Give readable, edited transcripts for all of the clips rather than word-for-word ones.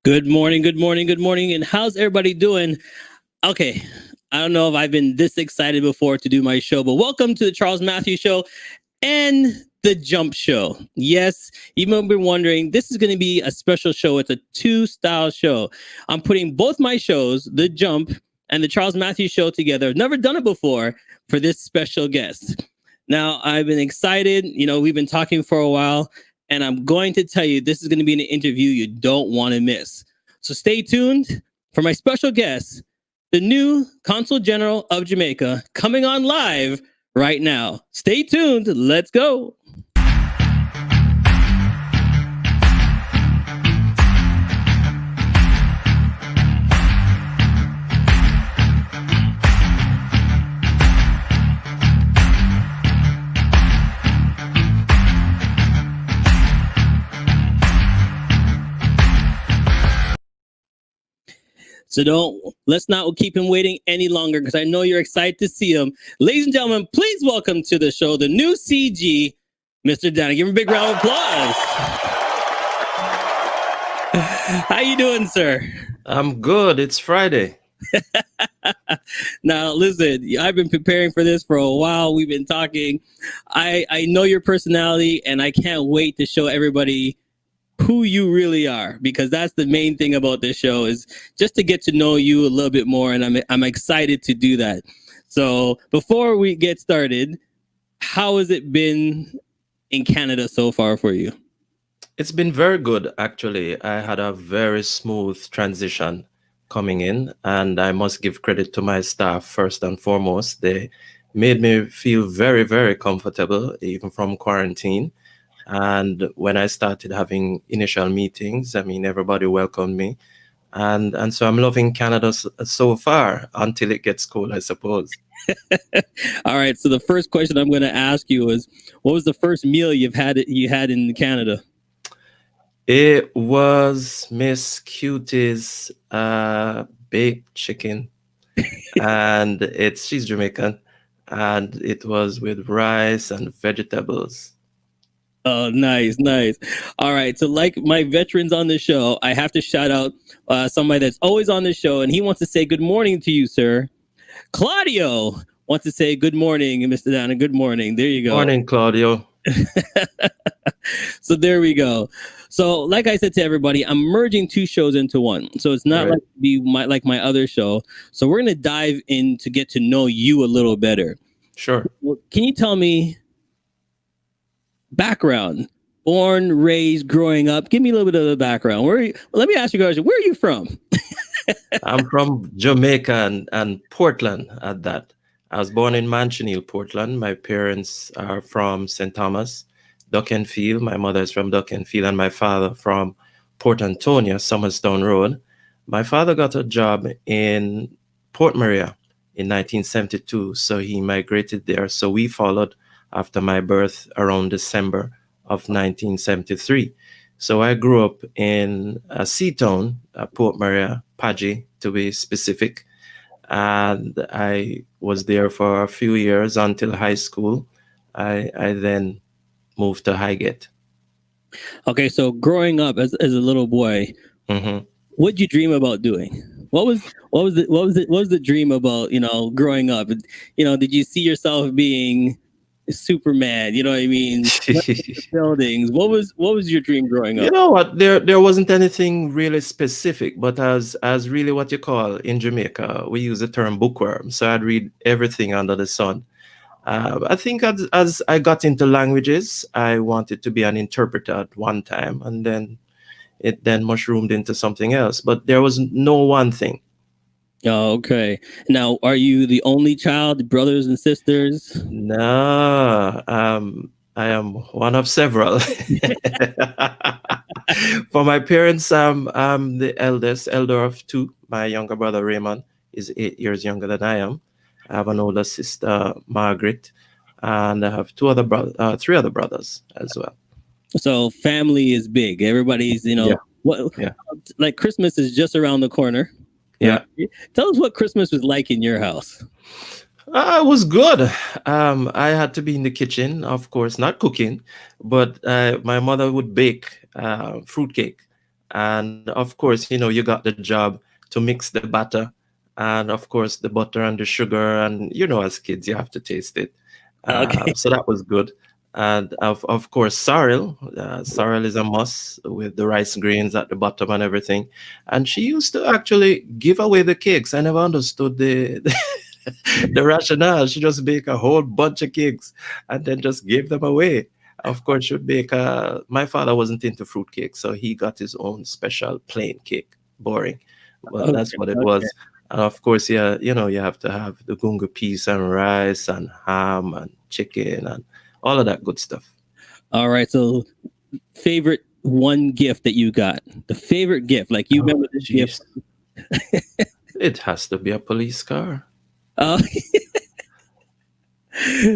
Good morning, good morning, good morning. And how's everybody doing? Okay, I don't know if I've been this excited before to do my show, but welcome to the Charles Matthews Show and the Jump Show. Yes, you might be wondering, this is going to be a special show. It's a two-style show. I'm putting both my shows, The Jump and the Charles Matthews Show, together. I've never done it before for this special guest. Now, I've been excited. We've been talking for a while, and I'm going to tell you this is going to be an interview you don't want to miss. So stay tuned for my special guest, the new Consul General of Jamaica, coming on live right now. Stay tuned. Let's go. So let's not keep him waiting any longer, because I know you're excited to see him. Ladies and gentlemen, please welcome to the show the new CG, Mr. Danny. Give him a big round of applause. How you doing, sir? I'm good. It's Friday. Now, listen, I've been preparing for this for a while. We've been talking. I know your personality, and I can't wait to show everybody who you really are, because that's the main thing about this show, is just to get to know you a little bit more, and I'm excited to do that. So before we get started, how has it been in Canada so far for you? It's been very good, actually. I had a very smooth transition coming in, and I must give credit to my staff first and foremost. They made me feel very, very comfortable, even from quarantine. And when I started having initial meetings, everybody welcomed me. And so I'm loving Canada so far, until it gets cold, I suppose. All right. So the first question I'm going to ask you is, what was the first meal you had in Canada? It was Miss Cutie's baked chicken. And she's Jamaican. And it was with rice and vegetables. Oh, nice. All right. So like my veterans on the show, I have to shout out somebody that's always on the show, and he wants to say good morning to you, sir. Claudio wants to say good morning, Mr. Dana. Good morning. There you go. Morning, Claudio. So there we go. So like I said to everybody, I'm merging two shows into one. So it's not like my other show. So we're going to dive in to get to know you a little better. Sure. Well, can you tell me background? Born, raised, growing up. Give me a little bit of the background. Let me ask you guys, where are you from? I'm from Jamaica and Portland at that. I was born in Manchiniel, Portland. My parents are from St. Thomas, Duckenfield. My mother is from Duckenfield, and my father from Port Antonio, Summerstown Road. My father got a job in Port Maria in 1972, so he migrated there. So we followed after my birth around December of 1973. So I grew up in a sea town, Port Maria, Pagy to be specific. And I was there for a few years until high school. I then moved to Highgate. Okay, so growing up as a little boy, what did you dream about doing? What was the dream about, growing up? Did you see yourself being Superman? You know what I mean? Buildings. What was your dream growing up? You know what? There wasn't anything really specific, but as really what you call in Jamaica, we use the term bookworm. So I'd read everything under the sun. I think as I got into languages, I wanted to be an interpreter at one time, and then it mushroomed into something else. But there was no one thing. Oh, okay. Now, are you the only child, brothers and sisters? No, I am one of several. For my parents, I'm the elder of two. My younger brother Raymond is 8 years younger than I am. I have an older sister, Margaret, and I have three other brothers as well. So family is big. Everybody's, like Christmas is just around the corner. Yeah. Tell us what Christmas was like in your house. It was good. I had to be in the kitchen, of course, not cooking, but my mother would bake fruitcake And of course, you got the job to mix the batter, and of course the butter and the sugar, and as kids you have to taste it. Okay. So that was good. And of course sorrel. Sorrel is a must with the rice grains at the bottom and everything. And she used to actually give away the cakes. I never understood the rationale. She just bake a whole bunch of cakes and then just gave them away. Of course, she would bake. My father wasn't into fruit cake, so he got his own special plain cake. Boring, but Okay. that's what it Okay. was. And of course, yeah, you have to have the gunga peas and rice and ham and chicken and all of that good stuff. All right. So, favorite one gift that you got? The favorite gift, like you Oh, remember this gift? jeez. It has to be a police car. Oh,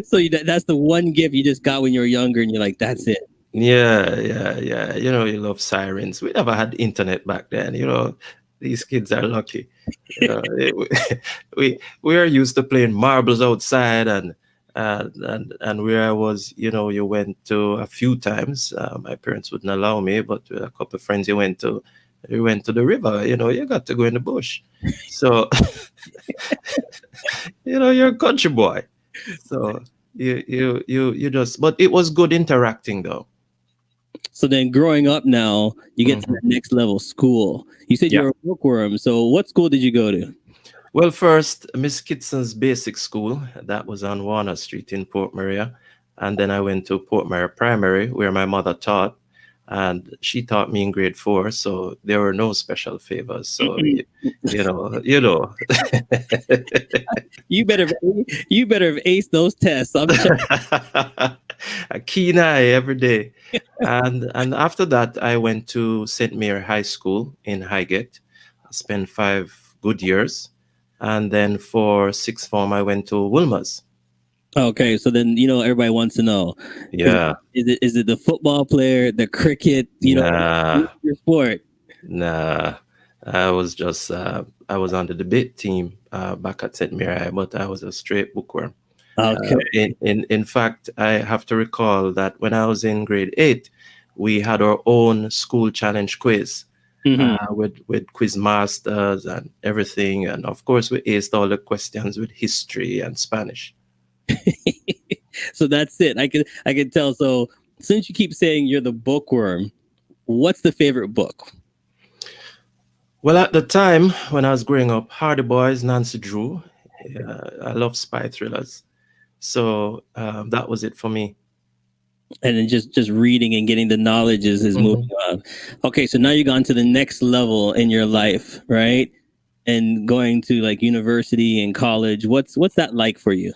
so that's the one gift you just got when you were younger, and you're like, that's it. Yeah, yeah, yeah. You love sirens. We never had internet back then. These kids are lucky. We are used to playing marbles outside, and where I was, you went to a few times. My parents wouldn't allow me, but with a couple of friends, you went to the river. You got to go in the bush. So you're a country boy. So you just, but it was good interacting though. So then, growing up now, you get to the Mhm. next level, school. You said you Yeah. were a bookworm. So, what school did you go to? Well, first, Miss Kitson's Basic School, that was on Warner Street in Port Maria. And then I went to Port Maria Primary, where my mother taught. And she taught me in grade 4, so there were no special favors. So, Mm-mm. you know. You better, you better have aced those tests. I'm sure. A keen eye every day. And after that, I went to St. Mary High School in Highgate. I spent 5 good years. And then for sixth form, I went to Wilmer's. Okay, so then everybody wants to know: is Yeah. is it the football player, the cricket? Nah, What's your sport? nah. I was on the debate team back at St. Mary, but I was a straight bookworm. Okay. In fact, I have to recall that when I was in grade 8, we had our own school challenge quiz Hmm. with quiz masters and everything, and of course we aced all the questions with history and Spanish. So that's it. I can tell. So since you keep saying you're the bookworm, what's the favorite book? Well, at the time when I was growing up, Hardy Boys, Nancy Drew, yeah, I love spy thrillers, so that was it for me. And then just reading and getting the knowledge is moving Mhm. on. Okay, so now you've gone to the next level in your life, right? And going to like university and college. What's that like for you?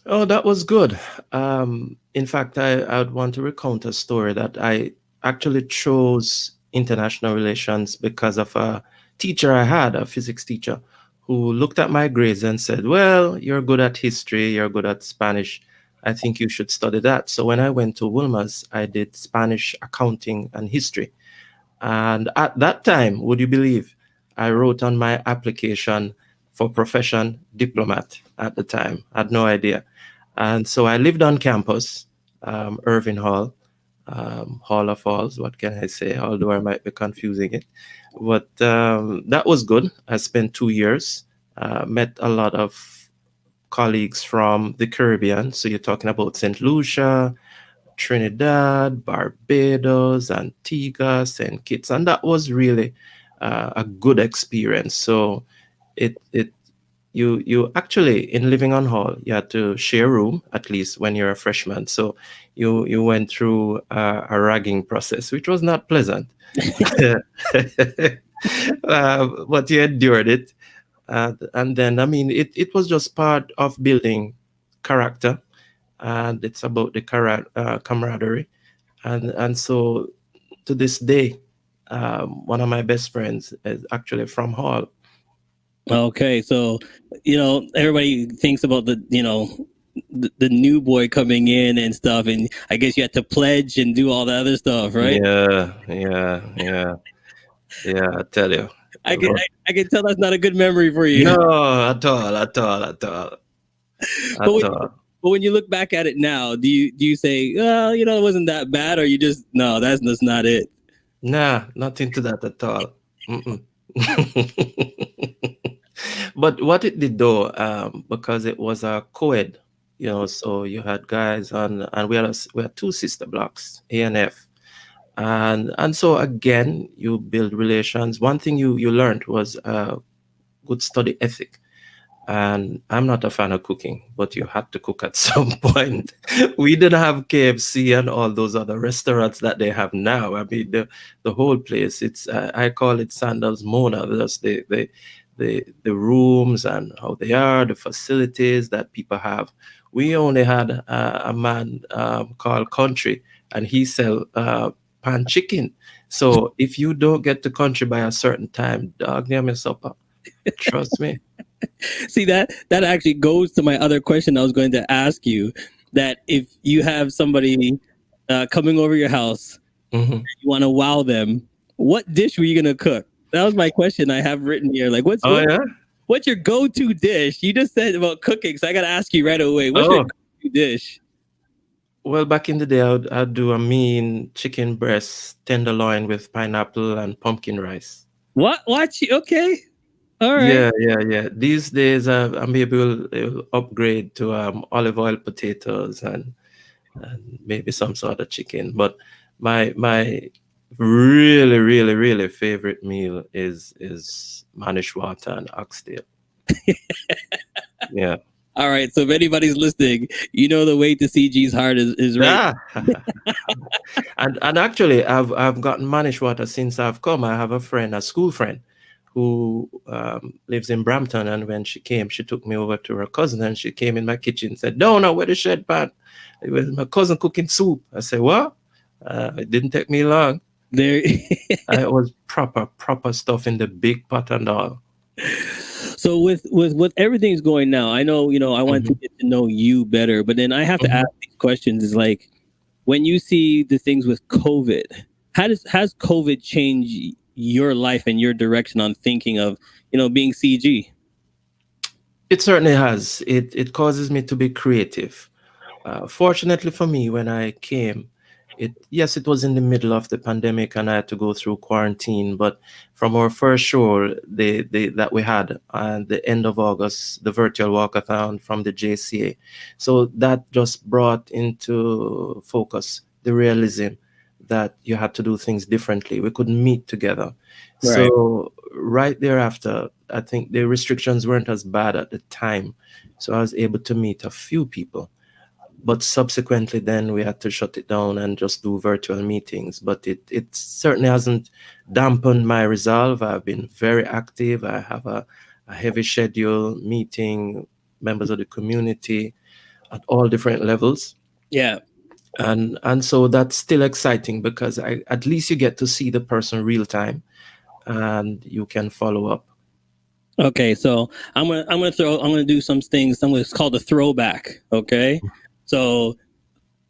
Oh, that was good. In fact, I'd want to recount a story that I actually chose international relations because of a teacher I had, a physics teacher, who looked at my grades and said, "Well, you're good at history, you're good at Spanish. I think you should study that." So when I went to Wilmer's, I did Spanish, accounting, and history. And at that time, would you believe, I wrote on my application for profession diplomat at the time. I had no idea. And so I lived on campus, Irving Hall, Hall of Halls. What can I say? Although I might be confusing it. But that was good. I spent 2 years, met a lot of colleagues from the Caribbean. So you're talking about St. Lucia, Trinidad, Barbados, Antigua, St. Kitts, and that was really a good experience. So it you actually, in living on hall, you had to share room at least when you're a freshman. So you went through a ragging process, which was not pleasant, but you endured it. And then, I mean, it was just part of building character, and it's about the camaraderie. And so to this day, one of my best friends is actually from Hall. Okay, so everybody thinks about the new boy coming in and stuff, and I guess you had to pledge and do all the other stuff, right? Yeah, yeah, yeah, yeah. I tell you, I can but I, I can tell that's not a good memory for you. no, at all, at all, at all, But at all. but when you look back at it now, do you say, well, it wasn't that bad, or you just no, that's not it. Nah, not into that at all. Mm-mm. But what it did though, because it was a co-ed, so you had guys on, and we had two sister blocks, A and F, and so again, you build relations. One thing you learned was good study ethic. And I'm not a fan of cooking, but you had to cook at some point. We didn't have KFC and all those other restaurants that they have now. I mean, the whole place. It's I call it Sandals Mona. That's the rooms and how they are, the facilities that people have. We only had a man called Country, and he sell pan chicken. So if you don't get to Country by a certain time, dog, name your supper. Trust me. See, that actually goes to my other question I was going to ask you. That if you have somebody coming over your house, Mhm. you want to wow them, what dish were you gonna cook? That was my question I have written here. Like, Oh yeah. what's your go-to dish? You just said about cooking, so I gotta ask you right away. What's your Oh, go-to dish? well, back in the day, I'd do a mean chicken breast tenderloin with pineapple and pumpkin rice. What? Watch you? Okay, all right. Yeah, yeah, yeah. These days, I maybe will upgrade to olive oil potatoes and maybe some sort of chicken. But my really, really, really favorite meal is manish water and oxtail. Yeah. All right. So if anybody's listening, you know the way to CG's heart is right. Ah. And actually, I've gotten managed water since I've come. I have a friend, a school friend, who lives in Brampton, and when she came, she took me over to her cousin, and she came in my kitchen and said, "No, no, where the shed pan? It was my cousin cooking soup." I said, "What?" It didn't take me long. There. It was proper stuff in the big pot and all. So with everything's going now, I know I want to Hmm. get to know you better, but then I have to Hmm. ask these questions. Is like when you see the things with COVID, has COVID changed your life and your direction on thinking of being CG? It certainly has. It causes me to be creative. Fortunately for me, when I came, it was in the middle of the pandemic and I had to go through quarantine. But from our first show, that we had at the end of August, the virtual walkathon from the JCA, so that just brought into focus the realism that you had to do things differently. We couldn't meet together. Right. So right thereafter, I think the restrictions weren't as bad at the time, so I was able to meet a few people, but subsequently then we had to shut it down and just do virtual meetings. But it certainly hasn't dampened my resolve. I've been very active. I have a heavy schedule meeting members of the community at all different levels, Yeah. and so that's still exciting because at least you get to see the person real time and you can follow up. Okay. So I'm gonna do some things. It's called a throwback. Okay. So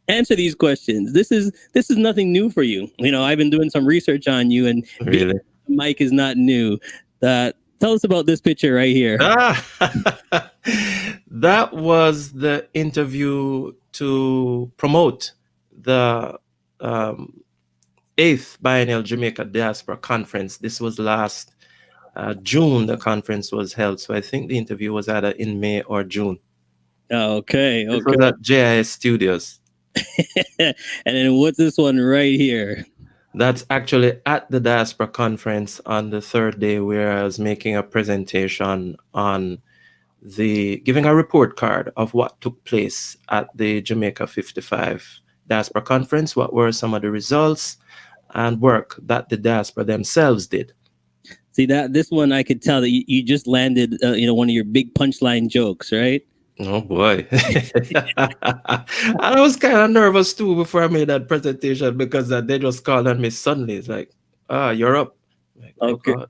answer these questions. This is nothing new for you. I've been doing some research on you, and being Really. on the mic is not new. Tell us about this picture right here. Ah, that was the interview to promote the um, eighth biennial Jamaica Diaspora Conference. This was last June. The conference was held, so I think the interview was either in May or June. Okay, This was okay. at JIS Studios. And then what's this one right here? That's actually at the Diaspora Conference on the third day, where I was making a presentation on giving a report card of what took place at the Jamaica 55 Diaspora Conference, what were some of the results and work that the diaspora themselves did. See that this one I could tell that you just landed one of your big punchline jokes, right? Oh boy. I was kind of nervous too before I made that presentation because they just called on me suddenly. It's like, you're up. Like, oh Okay. God.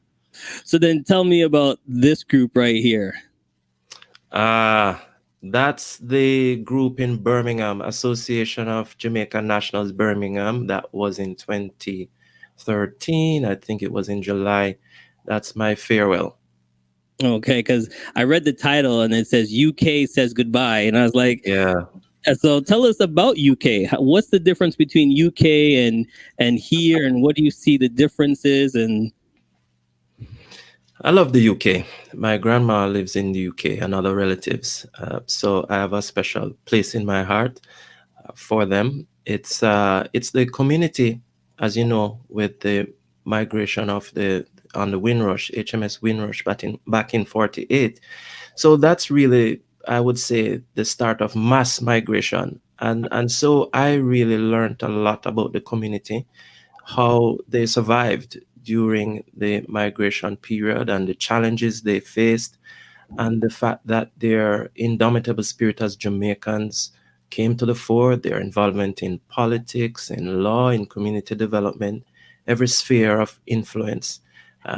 So then tell me about this group right here. Uh, that's the group in Birmingham, Association of Jamaican Nationals Birmingham. That was in 2013. I think it was in July. That's my farewell. Okay, because I read the title and it says UK says goodbye, and I was like, Yeah. So tell us about UK. What's the difference between UK and here, and what do you see the differences? And I love the UK. My grandma lives in the UK and other relatives. So I have a special place in my heart for them. It's the community, as you know, with the migration of the on the Windrush, HMS Windrush back in 48. So that's really, I would say, the start of mass migration. And so I really learned a lot about the community, how they survived during the migration period and the challenges they faced, and the fact that their indomitable spirit as Jamaicans came to the fore, their involvement in politics, in law, in community development, every sphere of influence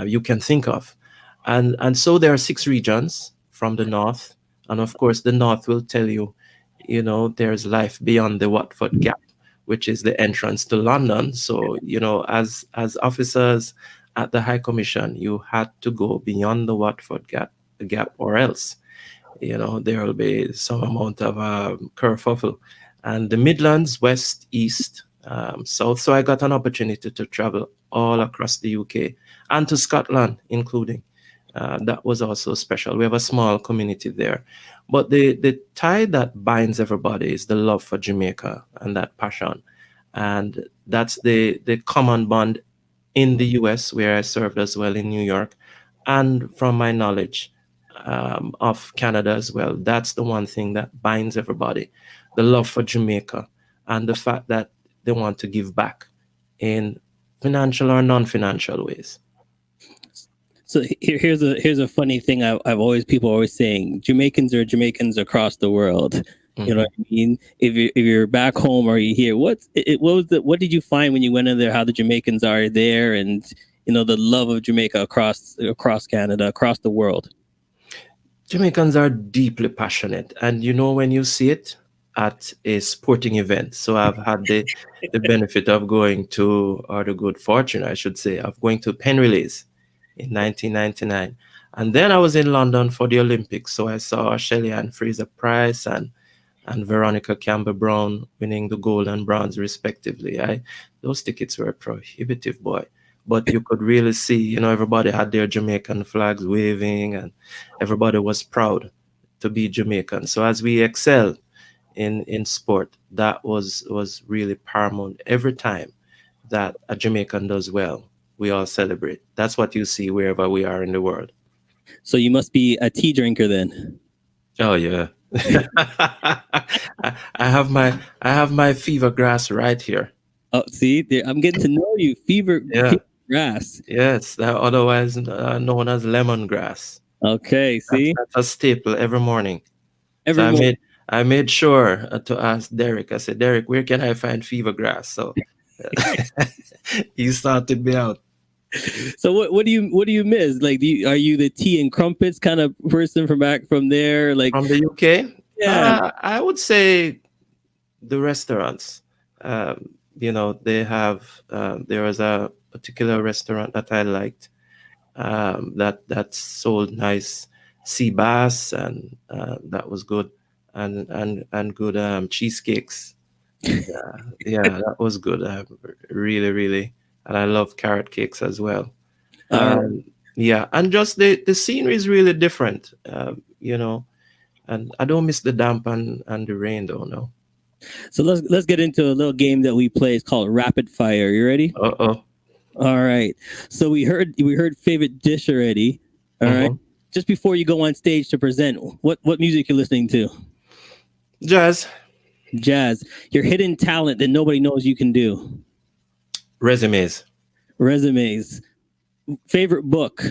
you can think of. And so there are six regions from the north. And of course, the north will tell you, there's life beyond the Watford Gap, which is the entrance to London. So, as officers at the High Commission, you had to go beyond the Watford Gap, or else, there will be some amount of kerfuffle. And the Midlands, west, east, south. So I got an opportunity to travel all across the UK and to Scotland, including. That was also special. We have a small community there. But the tie that binds everybody is the love for Jamaica and that passion. And that's the common bond in the US, where I served as well in New York, and from my knowledge of Canada as well. That's the one thing that binds everybody, the love for Jamaica and the fact that they want to give back in financial or non-financial ways. so here's a funny thing. I've always people are always saying Jamaicans are Jamaicans across the world. You know Mhm. what I mean? If you're back home or you here, what did you find when you went in there? How the Jamaicans are there, and the love of Jamaica across Canada, across the world. Jamaicans are deeply passionate, and when you see it at a sporting event. So I've had the benefit of going to, or the good fortune, I should say, of going to Pen Relays in 1999, and then I was in London for the Olympics. So I saw Shelley Ann Fraser Price and Veronica Campbell Brown winning the gold and bronze respectively. Those tickets were prohibitive, boy. But you could really see, everybody had their Jamaican flags waving, and everybody was proud to be Jamaican. So as we excel in sport, that was really paramount. Every time that a Jamaican does well, we all celebrate. That's what you see wherever we are in the world. So you must be a tea drinker then. Oh yeah. I have my fever grass right here. Oh, see, I'm getting to know you. Yeah. Fever grass. Yes, that otherwise known as lemongrass. Okay, That's see, that's a staple every morning. So every I morning. made I made sure to ask Derek. I said, Derek, where can I find fever grass? So he started me out. So what do you miss? Like, are you the tea and crumpets kind of person from back from there? Like, From the UK, yeah. I would say the restaurants. They have. There was a particular restaurant that I liked, that sold nice sea bass, and that was good, and good cheesecakes. Yeah, that was good. Really, really, and I love carrot cakes as well. All right. Yeah, and just the scenery is really different. And I don't miss the damp and the rain though. No. So let's get into a little game that we play. It's called Rapid Fire. You ready? Uh-oh. All right. So we heard favorite dish already. All right. Hmm. Just before you go on stage to present, what music you're listening to? Jazz. Jazz. Your hidden talent that nobody knows you can do. Resumes. Resumes. Favorite book.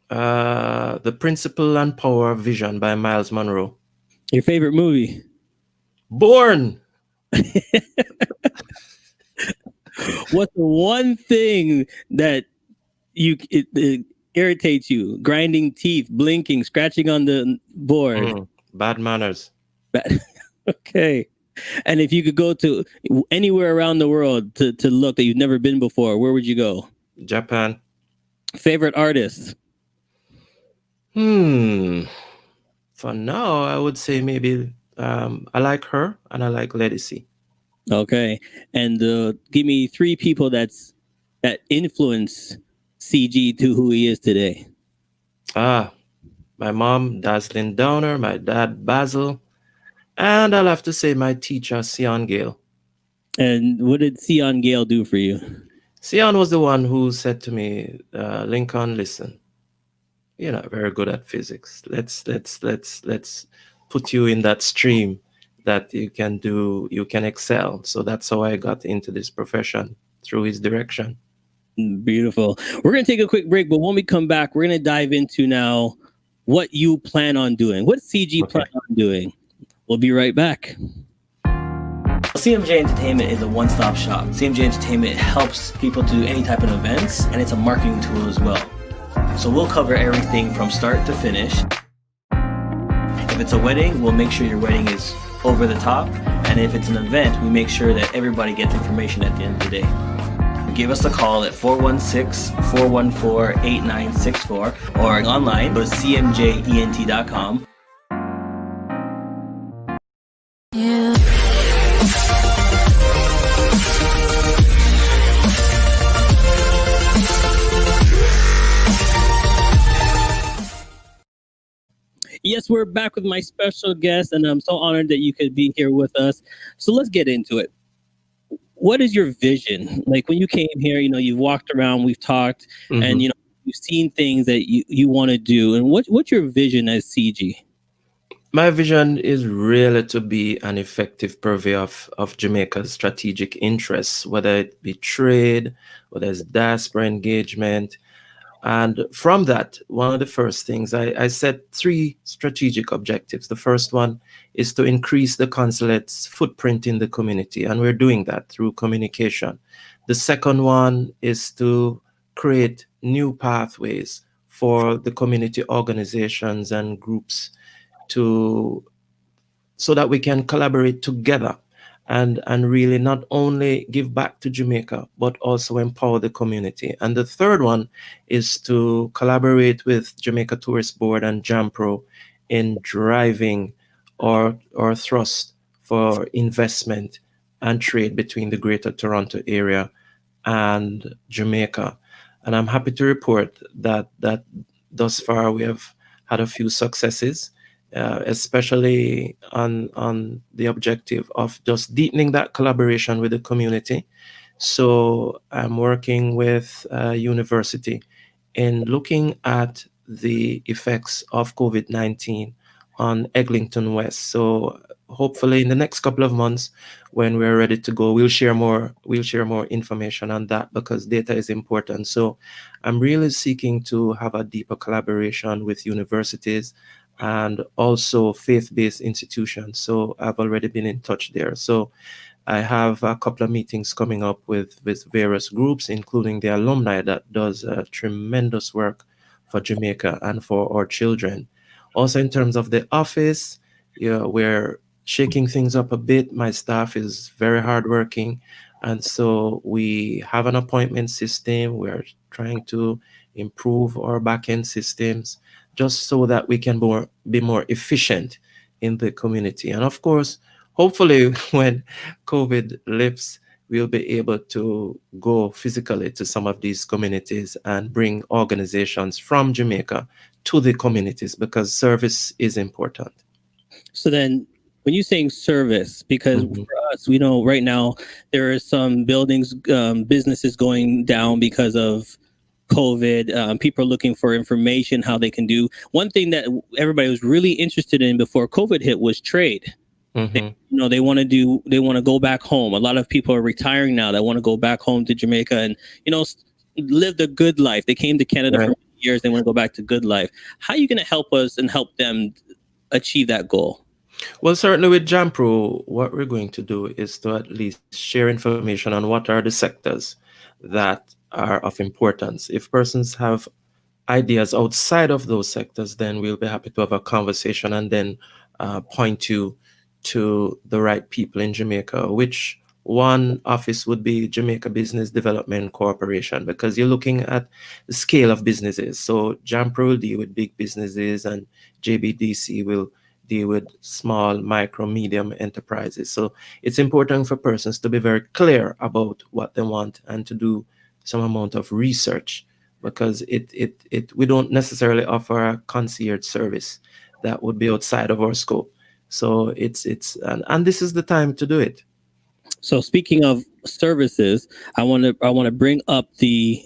The Principle and Power of Vision by Miles Monroe. Your favorite movie. Born. What's the one thing that it irritates you? Grinding teeth, blinking, scratching on the board. Bad manners. Okay. And if you could go to anywhere around the world to look that you've never been before, where would you go? Japan. Favorite artist? Hmm. For now, I would say maybe I like her and I like Legacy. Okay, and give me three people that influence CG to who he is today. Ah, my mom, Dazzling Downer, my dad, Basil, and I'll have to say my teacher, Sion Gale. And what did Sion Gale do for you? Sion was the one who said to me, Lincoln, listen, you're not very good at physics. Let's put you in that stream that you can excel. So that's how I got into this profession through his direction. Beautiful. We're going to take a quick break, but when we come back, we're going to dive into now what you plan on doing. What CG plan Okay. on doing? We'll be right back. CMJ Entertainment is a one-stop shop. CMJ Entertainment helps people to do any type of events, and it's a marketing tool as well. So we'll cover everything from start to finish. If it's a wedding, we'll make sure your wedding is over the top. And if it's an event, we make sure that everybody gets information at the end of the day. Give us a call at 416-414-8964 or online, go to cmjent.com. Yeah. Yes, we're back with my special guest, and I'm so honored that you could be here with us. So let's get into it. What is your vision? Like when you came here, you've walked around, we've talked, and Mhm. you've seen things that you want to do. And what's your vision as CG? My vision is really to be an effective purveyor of Jamaica's strategic interests, whether it be trade, whether it's diaspora engagement. And from that, one of the first things I set three strategic objectives. The first one is to increase the consulate's footprint in the community, and we're doing that through communication. The second one is to create new pathways for the community organizations and groups to so that we can collaborate together and really not only give back to Jamaica, but also empower the community. And the third one is to collaborate with Jamaica Tourist Board and JAMPRO in driving our thrust for investment and trade between the Greater Toronto area and Jamaica. And I'm happy to report that thus far we have had a few successes, especially on the objective of just deepening that collaboration with the community. So I'm working with a university in looking at the effects of COVID-19 on Eglinton West. So hopefully in the next couple of months, when we're ready to go, we'll share more information on that because data is important. So I'm really seeking to have a deeper collaboration with universities and also faith-based institutions. So I've already been in touch there. So I have a couple of meetings coming up with various groups, including the alumni that does tremendous work for Jamaica and for our children. Also, in terms of the office, yeah, we're shaking things up a bit. My staff is very hardworking, and so we have an appointment system. We're trying to improve our back-end systems just so that we can be more efficient in the community. And of course, hopefully, when COVID lifts, we'll be able to go physically to some of these communities and bring organizations from Jamaica to the communities because service is important. So then, when you're saying service, because Mhm. for us, we know right now there are some buildings, businesses going down because of COVID. People are looking for information how they can do. One thing that everybody was really interested in before COVID hit was trade. They, Mhm. they want to do. They want to go back home. A lot of people are retiring now that want to go back home to Jamaica and live the good life. They came to Canada for Right. many years. They want to go back to good life. How are you going to help us and help them achieve that goal? Well, certainly with Jampro, what we're going to do is to at least share information on what are the sectors that are of importance. If persons have ideas outside of those sectors, then we'll be happy to have a conversation and then point you to the right people in Jamaica, which one office would be Jamaica Business Development Corporation, because you're looking at the scale of businesses. So Jampro will deal with big businesses and JBDC will deal with small, micro, medium enterprises. So it's important for persons to be very clear about what they want and to do some amount of research, because we don't necessarily offer a concierge service that would be outside of our scope. So and this is the time to do it. So speaking of services, I want to bring up the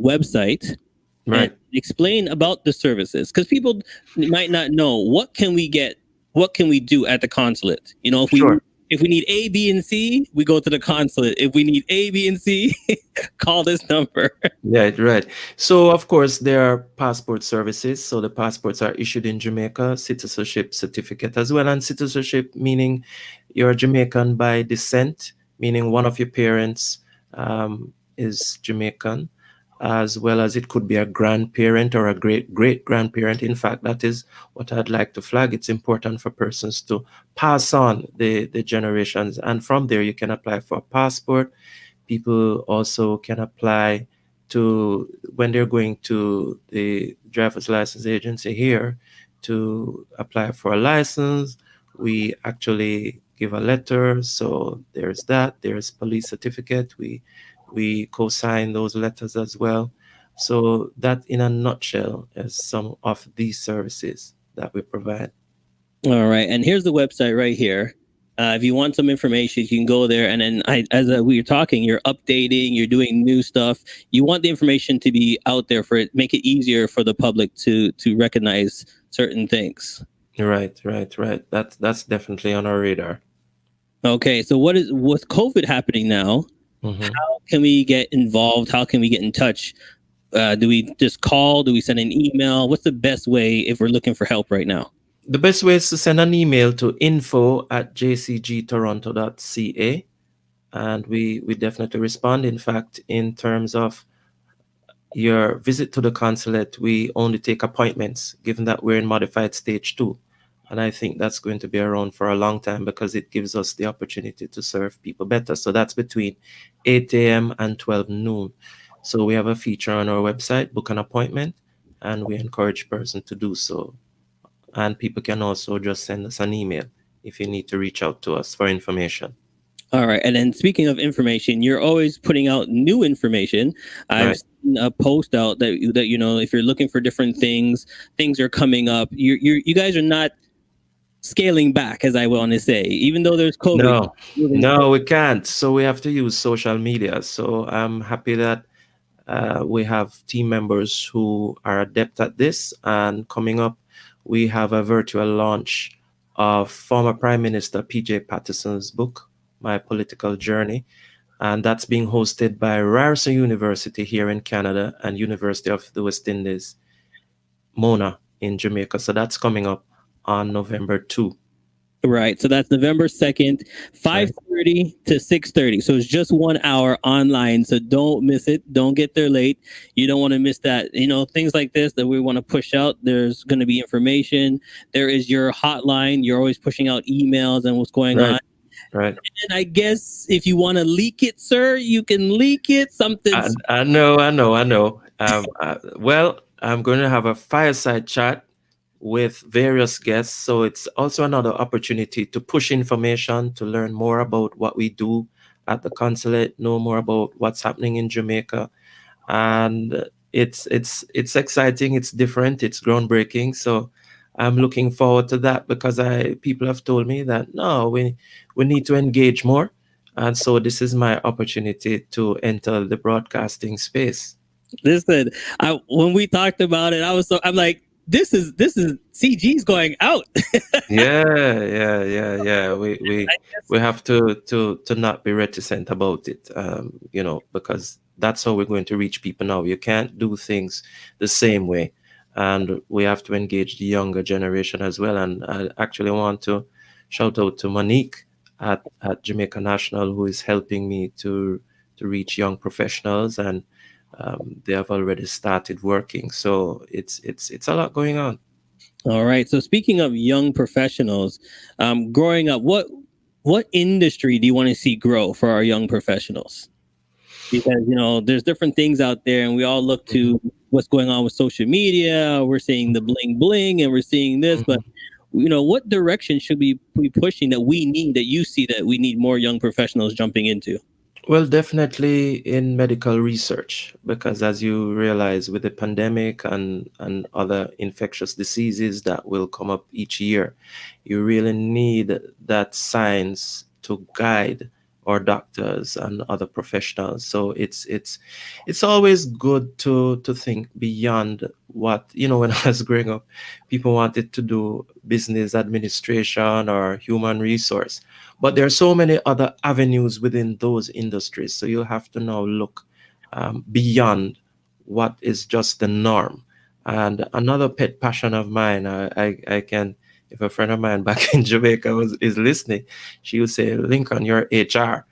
website and Right. explain about the services, because people might not know what can we do at the consulate. Sure. If we need A, B, and C, we go to the consulate. If we need A, B, and C, call this number. Yeah, right. So, of course, there are passport services. So the passports are issued in Jamaica, citizenship certificate as well. And citizenship meaning you're Jamaican by descent, meaning one of your parents is Jamaican, as well as it could be a grandparent or a great grandparent. In fact, that is what I'd like to flag. It's important for persons to pass on the generations. And from there, you can apply for a passport. People also can apply to, when they're going to the driver's license agency here to apply for a license, we actually give a letter. So there's that. There's police certificate. We co-sign those letters as well. So that, in a nutshell, is some of these services that we provide. All right, and here's the website right here. If you want some information, you can go there, and then we were talking, you're updating, you're doing new stuff. You want the information to be out there for it, make it easier for the public to recognize certain things. Right. That's definitely on our radar. Okay, so with COVID happening now? Mm-hmm. How can we get involved? How can we get in touch? Do we just call? Do we send an email? What's the best way if we're looking for help right now? The best way is to send an email to info@jcgtoronto.ca, and we definitely respond. In fact, in terms of your visit to the consulate, we only take appointments, given that we're in modified stage 2. And I think that's going to be around for a long time because it gives us the opportunity to serve people better. So that's between 8 a.m. and 12 noon. So we have a feature on our website, book an appointment, and we encourage persons to do so. And people can also just send us an email if you need to reach out to us for information. All right. And then speaking of information, you're always putting out new information. I've seen a post out that if you're looking for different things are coming up. You guys are not scaling back, as I want to say, even though there's COVID. No, we can't. So we have to use social media. So I'm happy that we have team members who are adept at this. And coming up, we have a virtual launch of former Prime Minister P.J. Patterson's book, My Political Journey. And that's being hosted by Ryerson University here in Canada and University of the West Indies, Mona in Jamaica. So that's coming up on November 2. Right. So that's November 2nd, 5:30 to 6:30. So it's just 1 hour online. So don't miss it. Don't get there late. You don't want to miss that. Things like this that we want to push out. There's going to be information. There is your hotline. You're always pushing out emails and what's going on. Right. And I guess if you want to leak it, sir, you can leak it. Something. I know. Well, I'm going to have a fireside chat with various guests. So it's also another opportunity to push information, to learn more about what we do at the consulate, know more about what's happening in Jamaica. And it's exciting, it's different, it's groundbreaking. So I'm looking forward to that because people have told me that no, we need to engage more. And so this is my opportunity to enter the broadcasting space. Listen, when we talked about it, I'm like, this is CG's going out. Yeah. We have to not be reticent about it, because that's how we're going to reach people now. You can't do things the same way, and we have to engage the younger generation as well. And I actually want to shout out to Monique at Jamaica National, who is helping me to reach young professionals, and they have already started working. So it's a lot going on. All right. So speaking of young professionals, growing up, what industry do you want to see grow for our young professionals? Because there's different things out there, and we all look to what's going on with social media. We're seeing the bling bling, and we're seeing this. But what direction should we be pushing that we need, that you see that we need more young professionals jumping into? Well, definitely in medical research, because as you realize, with the pandemic and other infectious diseases that will come up each year, you really need that science to guide our doctors and other professionals. So it's always good to think beyond what, when I was growing up, people wanted to do business administration or human resource, but there are so many other avenues within those industries. So you have to now look beyond what is just the norm. And another pet passion of mine, I can, if a friend of mine back in Jamaica is listening, she would say, Lincoln, you're HR.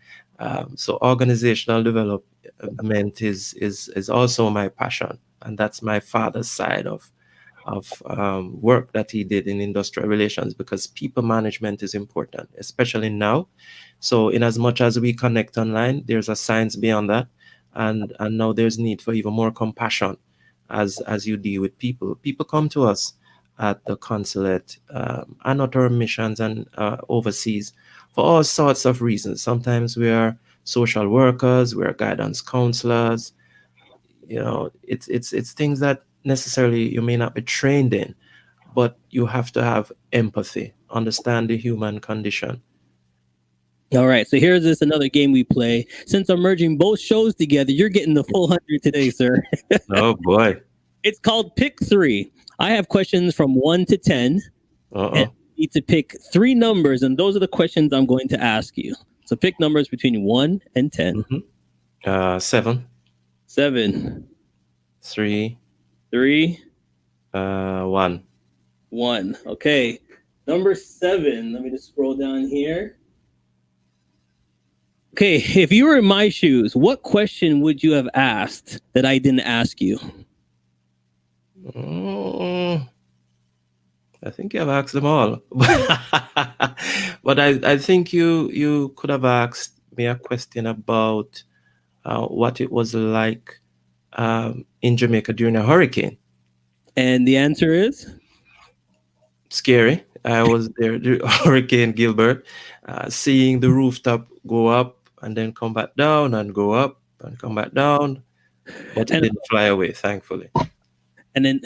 So organizational development is also my passion. And that's my father's side of work that he did in industrial relations, because people management is important, especially now. So in as much as we connect online, there's a science beyond that, and now there's need for even more compassion as you deal with people. People come to us at the consulate and at our missions and overseas for all sorts of reasons. Sometimes we are social workers, we are guidance counselors. It's things that necessarily you may not be trained in, but you have to have empathy, understand the human condition. All right, so here's this another game we play. Since I'm merging both shows together, you're getting the full 100 today, sir. Oh boy. It's called Pick Three. I have questions from 1 to 10, and Uh-oh. you need to pick three numbers, and those are the questions I'm going to ask you. So pick numbers between 1 and 10. 7, 7, 3, 3, 1. 1. Okay. Number 7. Let me just scroll down here. Okay, if you were in my shoes, what question would you have asked that I didn't ask you? Mm, I think you have asked them all. But I think you could have asked me a question about what it was like in Jamaica during a hurricane. And the answer is? Scary. I was there during Hurricane Gilbert, seeing the rooftop go up and then come back down and go up and come back down, but it And didn't fly away, thankfully. and then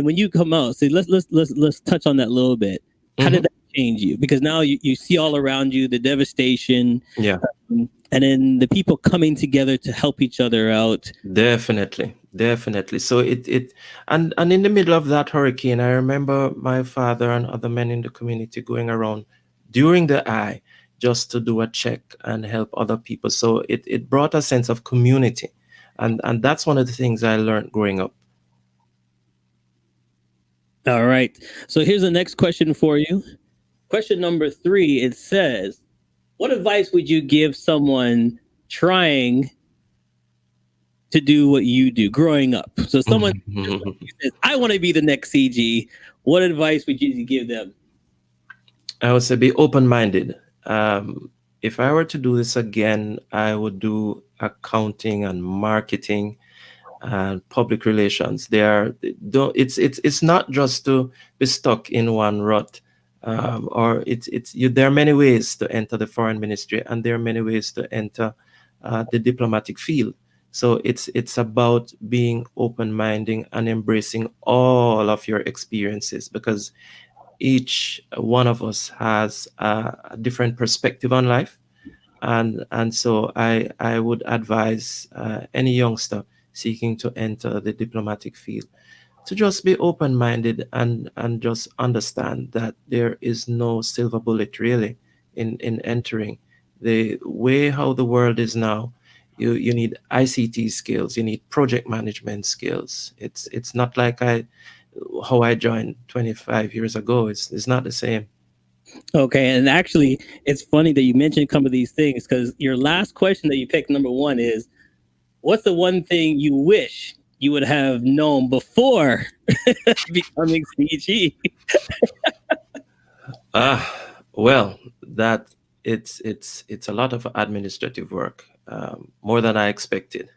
when you come out, so let's touch on that a little bit. How did Mhm. that change you? Because now you see all around you the devastation, Yeah, and then the people coming together to help each other out. definitely, definitely. So and in the middle of that hurricane, I remember my father and other men in the community going around during the eye just to do a check and help other people. So it brought a sense of community, and that's one of the things I learned growing up. All right. So here's the next question for you. Question number 3. It says, "What advice would you give someone trying to do what you do growing up?" So someone just like you says, "I want to be the next CG." What advice would you give them? I would say be open-minded. If I were to do this again, I would do accounting and marketing and public relations. They are don't it's not just to be stuck in one rut. Or it's you there are many ways to enter the foreign ministry, and there are many ways to enter the diplomatic field. So it's about being open-minded and embracing all of your experiences, because each one of us has a different perspective on life, and so I would advise any youngster seeking to enter the diplomatic field to just be open-minded and just understand that there is no silver bullet really in entering the way how the world is now. You need ICT skills, you need project management skills. It's not like I how I joined 25 years ago. It's not the same. Okay, and actually, it's funny that you mentioned some of these things because your last question that you picked, number 1, is, "What's the one thing you wish you would have known before becoming CG?" Well, that it's a lot of administrative work, more than I expected.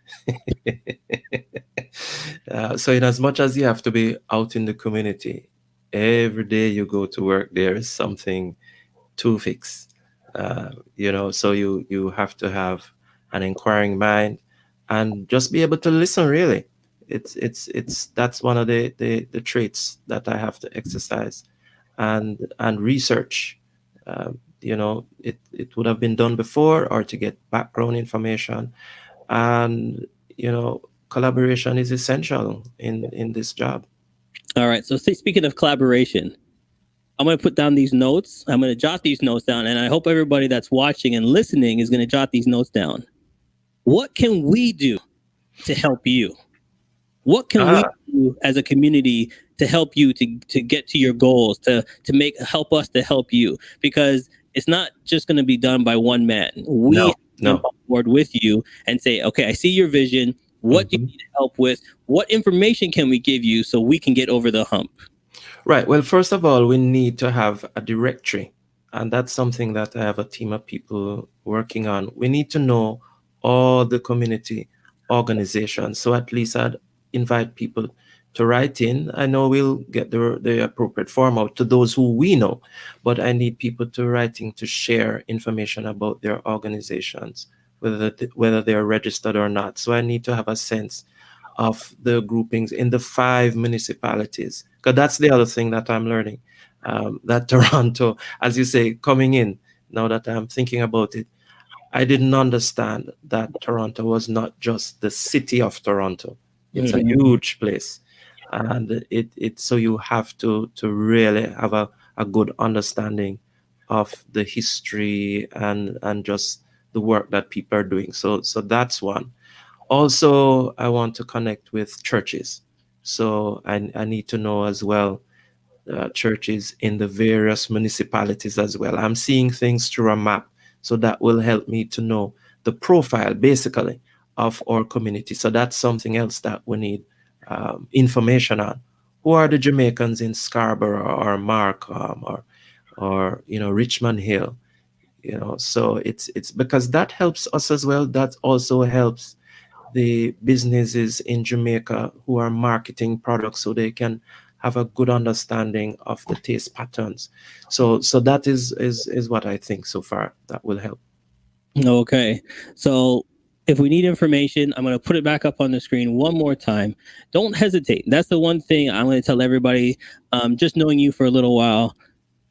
So, in as much as you have to be out in the community, every day you go to work, there is something to fix. So you have to have an inquiring mind and just be able to listen. Really, it's that's one of the traits that I have to exercise and research. It would have been done before, or to get background information, and collaboration is essential in this job. All right. So speaking of collaboration, I'm going to put down these notes. I'm going to jot these notes down, and I hope everybody that's watching and listening is going to jot these notes down. What can we do to help you? What can we do as a community to help you to get to your goals, to help us to help you? Because it's not just going to be done by one man. We jump on board with you and say, okay, I see your vision. What do you need help with? What information can we give you so we can get over the hump? Right. Well, first of all, we need to have a directory. And that's something that I have a team of people working on. We need to know all the community organizations. So at least I'd invite people to write in. I know we'll get the appropriate form out to those who we know, but I need people to write in to share information about their organizations, whether they're registered or not. So I need to have a sense of the groupings in the 5 municipalities, because that's the other thing that I'm learning. That Toronto, as you say, coming in, now that I'm thinking about it, I didn't understand that Toronto was not just the city of Toronto. It's a huge place, and so you have to really have a good understanding of the history and just the work that people are doing. So that's one. Also, I want to connect with churches. So I need to know as well churches in the various municipalities as well. I'm seeing things through a map, so that will help me to know the profile, basically, of our community. So that's something else that we need information on. Who are the Jamaicans in Scarborough or Markham or Richmond Hill? So it's because that helps us as well. That also helps the businesses in Jamaica who are marketing products, so they can have a good understanding of the taste patterns. So that is what I think so far that will help. Okay. So if we need information, I'm going to put it back up on the screen one more time. Don't hesitate. That's the one thing I'm going to tell everybody. Just knowing you for a little while,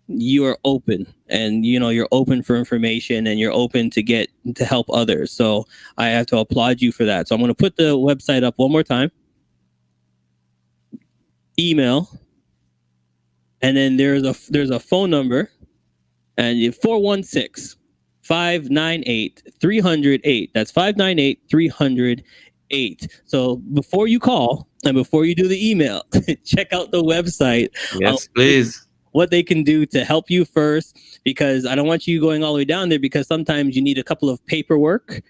you are open, and you're open for information, and you're open to help others. So I have to applaud you for that. So I'm going to put the website up one more time. Email, and then there's a phone number, and 416-598-308. That's 598-308. So before you call and before you do the email, check out the website. Yes, please. What they can do to help you first, because I don't want you going all the way down there, because sometimes you need a couple of paperwork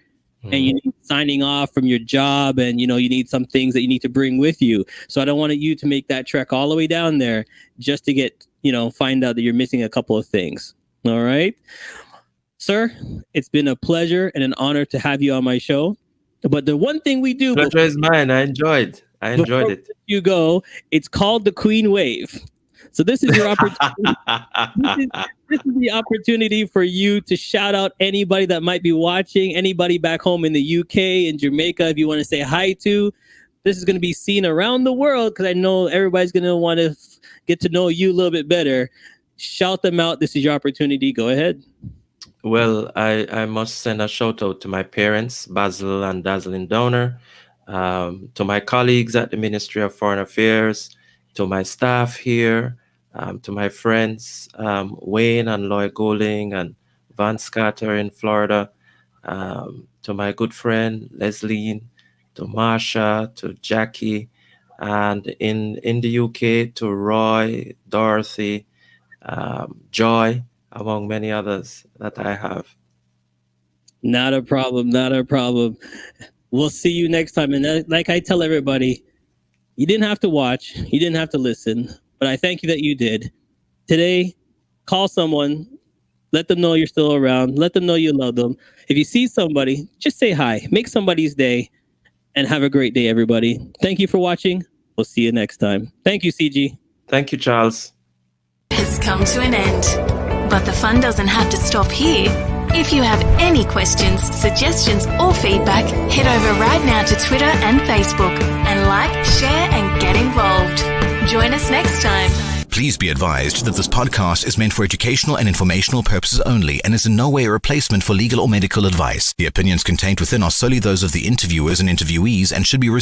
and you need signing off from your job, and you need some things that you need to bring with you. So I don't want you to make that trek all the way down there just to get find out that you're missing a couple of things. All right, sir, it's been a pleasure and an honor to have you on my show. But the one thing we do, pleasure is mine. I enjoyed it. You go. It's called the Queen Wave. So this is your opportunity. This is the opportunity for you to shout out anybody that might be watching, anybody back home in the UK, in Jamaica, if you want to say hi to. This is going to be seen around the world, because I know everybody's going to want to get to know you a little bit better. Shout them out. This is your opportunity. Go ahead. Well, I must send a shout out to my parents, Basil and Dazzling Downer, to my colleagues at the Ministry of Foreign Affairs, to my staff here, to my friends, Wayne and Lloyd Golding and Van Scatter in Florida, to my good friend Leslie, to Marsha, to Jackie, and in the UK to Roy, Dorothy, Joy, among many others that I have. Not a problem. Not a problem. We'll see you next time. And like I tell everybody, you didn't have to watch, you didn't have to listen, but I thank you that you did. Today, call someone, let them know you're still around, let them know you love them. If you see somebody, just say hi, make somebody's day, and have a great day, everybody. Thank you for watching. We'll see you next time. Thank you, CG. Thank you, Charles. has come to an end. But the fun doesn't have to stop here. If you have any questions, suggestions, or feedback, head over right now to Twitter and Facebook and like, share, and get involved. Join us next time. Please be advised that this podcast is meant for educational and informational purposes only and is in no way a replacement for legal or medical advice. The opinions contained within are solely those of the interviewers and interviewees and should be received